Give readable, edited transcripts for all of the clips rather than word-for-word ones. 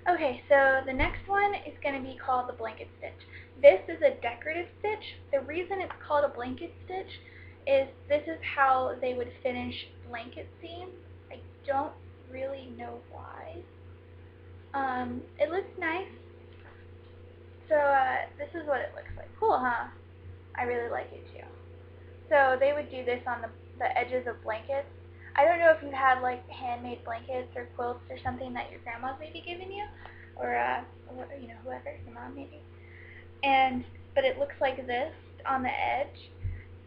Okay, so the next one is going to be called the blanket stitch. This is a decorative stitch. The reason it's called a blanket stitch is this is how they would finish blanket seams. I don't really know why. It looks nice. So this is what it looks like. Cool, huh? I really like it too. So they would do this on the edges of blankets. I don't know if you had like handmade blankets or quilts or something that your grandma's maybe given you, or you know, whoever, your mom maybe. But it looks like this on the edge,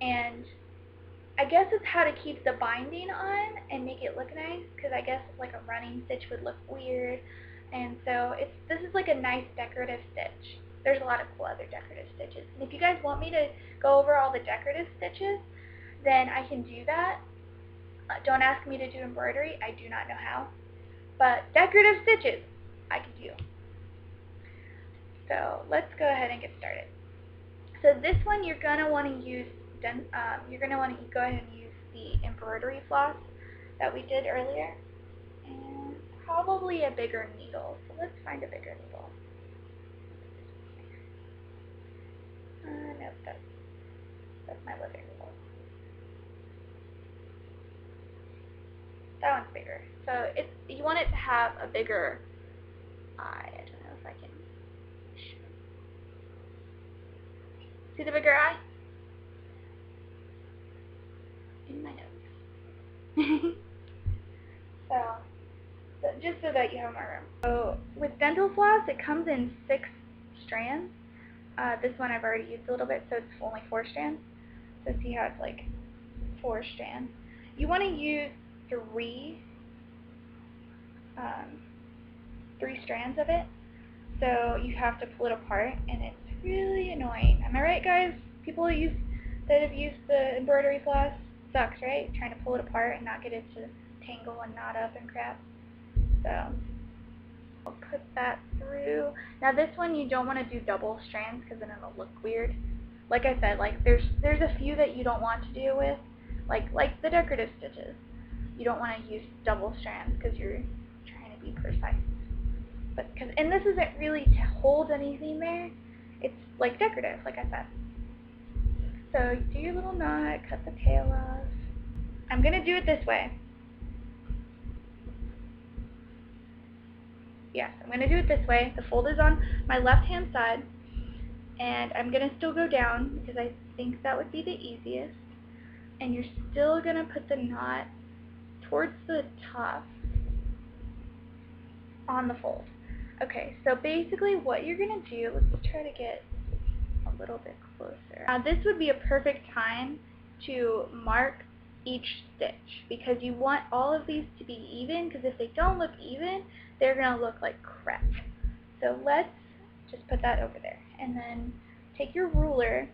and I guess it's how to keep the binding on and make it look nice, because I guess like a running stitch would look weird, and so this is like a nice decorative stitch. There's a lot of cool other decorative stitches, and if you guys want me to go over all the decorative stitches, then I can do that. Don't ask me to do embroidery, I do not know how, but decorative stitches I can do. So let's go ahead and get started. So this one you're gonna want to use. You're gonna want to go ahead and use the embroidery floss that we did earlier, and probably a bigger needle. So let's find a bigger needle. Nope, that's my leather needle. That one's bigger. So you want it to have a bigger eye. I don't know if I can. See the bigger eye? In my nose. so just so that you have more room. So with dental floss, it comes in 6 strands. This one I've already used a little bit, so it's only 4 strands. So see how it's like 4 strands. You want to use 3 strands of it. So you have to pull it apart, and it's really annoying. Am I right, guys? People that have used the embroidery floss, sucks, right? Trying to pull it apart and not get it to tangle and knot up and crap. So I'll put that through. Now this one you don't want to do double strands because then it'll look weird. Like I said, like there's a few that you don't want to deal with, like the decorative stitches. You don't want to use double strands because you're trying to be precise. And this isn't really to hold anything there. It's like decorative, like I said. So you do your little knot, cut the tail off. I'm gonna do it this way. Yes, I'm gonna do it this way. The fold is on my left-hand side, and I'm gonna still go down because I think that would be the easiest. And you're still gonna put the knot towards the top on the fold. Okay, so basically what you're going to do, let's try to get a little bit closer. Now this would be a perfect time to mark each stitch because you want all of these to be even, because if they don't look even, they're going to look like crap. So let's just put that over there. And then take your ruler.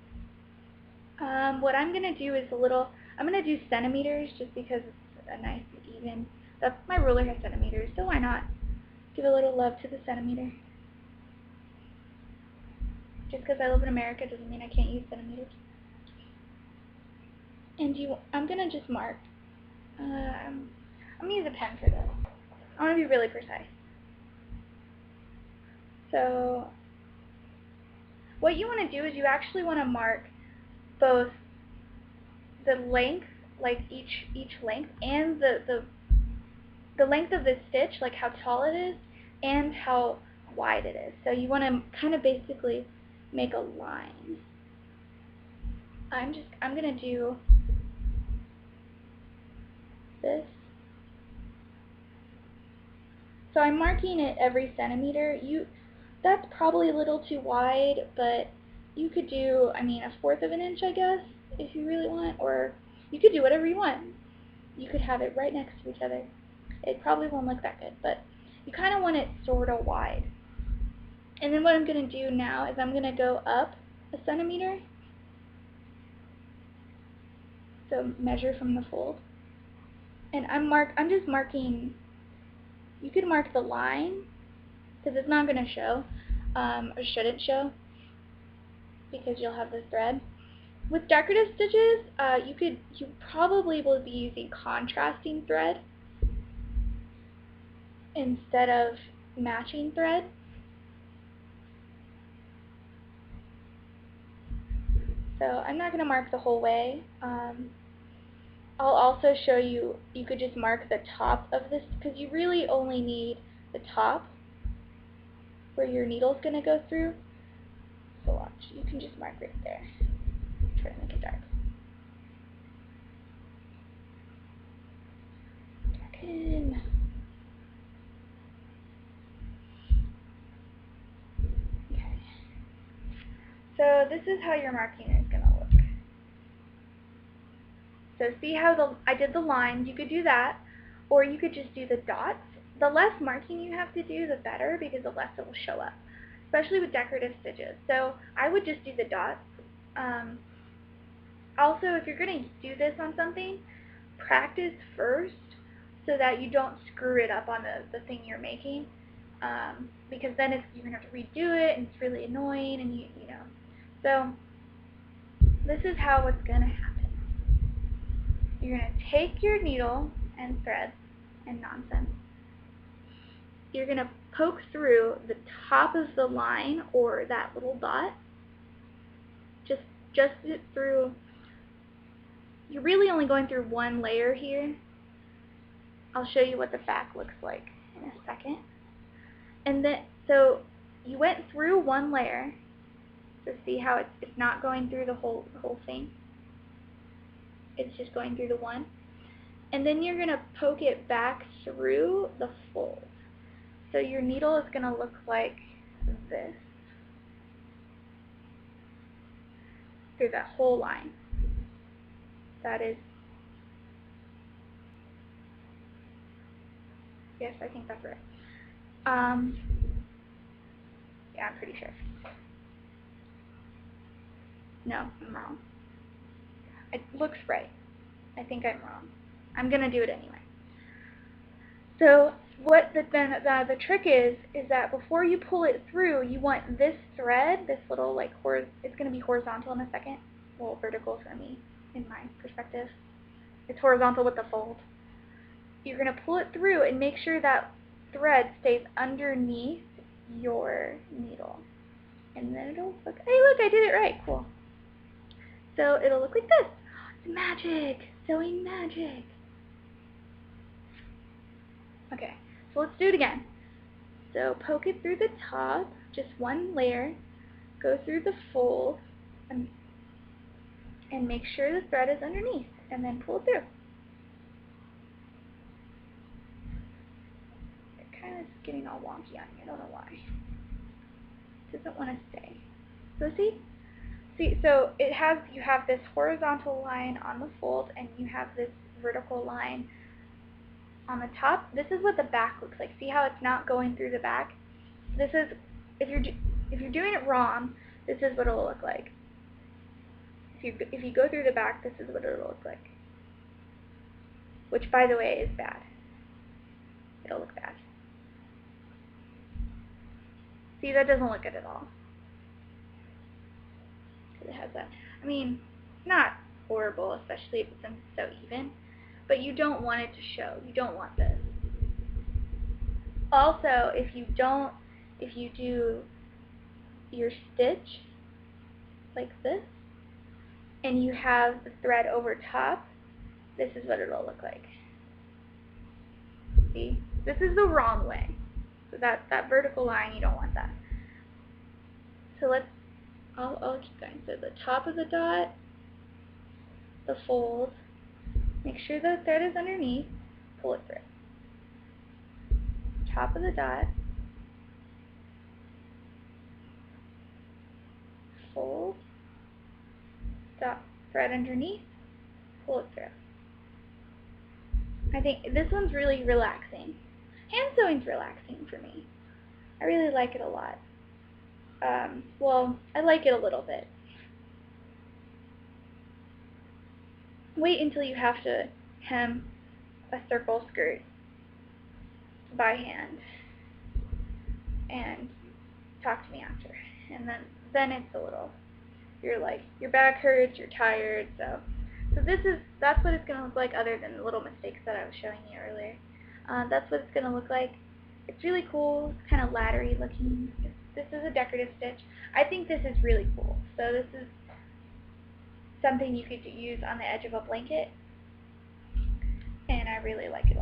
What I'm going to do is I'm going to do centimeters just because it's a nice and even. My ruler has centimeters, so why not? Give a little love to the centimeter. Just because I live in America doesn't mean I can't use centimeters. And I'm going to just mark. I'm going to use a pen for this. I want to be really precise. So what you want to do is you actually want to mark both the length, like each length, and the length of the stitch, like how tall it is, and how wide it is. So you want to kind of basically make a line. I'm going to do this. So I'm marking it every centimeter. That's probably a little too wide, but you could do, I mean, 1/4 of an inch, I guess, if you really want, or you could do whatever you want. You could have it right next to each other. It probably won't look that good, but you kind of want it sort of wide. And then what I'm going to do now is I'm going to go up 1 centimeter. So measure from the fold. And I'm just marking, you could mark the line, because it's not going to show, or shouldn't show, because you'll have the thread. With decorative stitches, you probably will be using contrasting thread instead of matching thread. So I'm not going to mark the whole way. I'll also show you, you could just mark the top of this, because you really only need the top where your needle's going to go through. So watch, you can just mark right there. Try to make it dark. Darken. Okay. So this is how your marking is going to look. So see how I did the line, you could do that, or you could just do the dots. The less marking you have to do, the better, because the less it will show up, especially with decorative stitches. So I would just do the dots. Also, if you're going to do this on something, practice first so that you don't screw it up on the thing you're making, because then you're going to have to redo it, and it's really annoying, and you know. So this is how it's going to happen. You're going to take your needle and thread and nonsense. You're going to poke through the top of the line or that little dot. Just through. You're really only going through one layer here. I'll show you what the back looks like in a second. And then, so you went through one layer. So see how it's not going through the whole thing. It's just going through the one. And then you're going to poke it back through the fold. So your needle is going to look like this. Through that whole line. That is, yes, I think that's right. Yeah, I'm pretty sure. No, I'm wrong. It looks right. I think I'm wrong. I'm going to do it anyway. So what the trick is that before you pull it through, you want this thread, this little like it's going to be horizontal in a second. Well, vertical for me, in my perspective. It's horizontal with the fold. You're going to pull it through and make sure that thread stays underneath your needle. And then it'll look, hey look, I did it right, cool. So it'll look like this. It's magic, sewing magic. Okay, so let's do it again. So poke it through the top, just one layer, go through the fold, and make sure the thread is underneath, and then pull it through. It kind of is getting all wonky on me, I don't know why. It doesn't want to stay. So see, so you have this horizontal line on the fold, and you have this vertical line on the top. This is what the back looks like. See how it's not going through the back? This is, if you're doing it wrong, this is what it'll look like. If you go through the back, this is what it'll look like. Which, by the way, is bad. It'll look bad. See, that doesn't look good at all. It has that. I mean, not horrible, especially since it's so even. But you don't want it to show. You don't want this. Also, if you do your stitch like this, and you have the thread over top, this is what it'll look like. See? This is the wrong way. So that vertical line, you don't want that. So I'll keep going. So the top of the dot, the fold, make sure the thread is underneath, pull it through. Top of the dot, fold, dot, thread underneath, pull it through. I think this one's really relaxing. Hand sewing's relaxing for me. I really like it a lot. Well, I like it a little bit. Wait until you have to hem a circle skirt by hand, and talk to me after. And then it's a little, you're like, your back hurts, you're tired, so that's what it's going to look like, other than the little mistakes that I was showing you earlier. That's what it's going to look like. It's really cool. It's kind of laddery looking. This is a decorative stitch. I think this is really cool. So this is something you could use on the edge of a blanket, and I really like it a lot.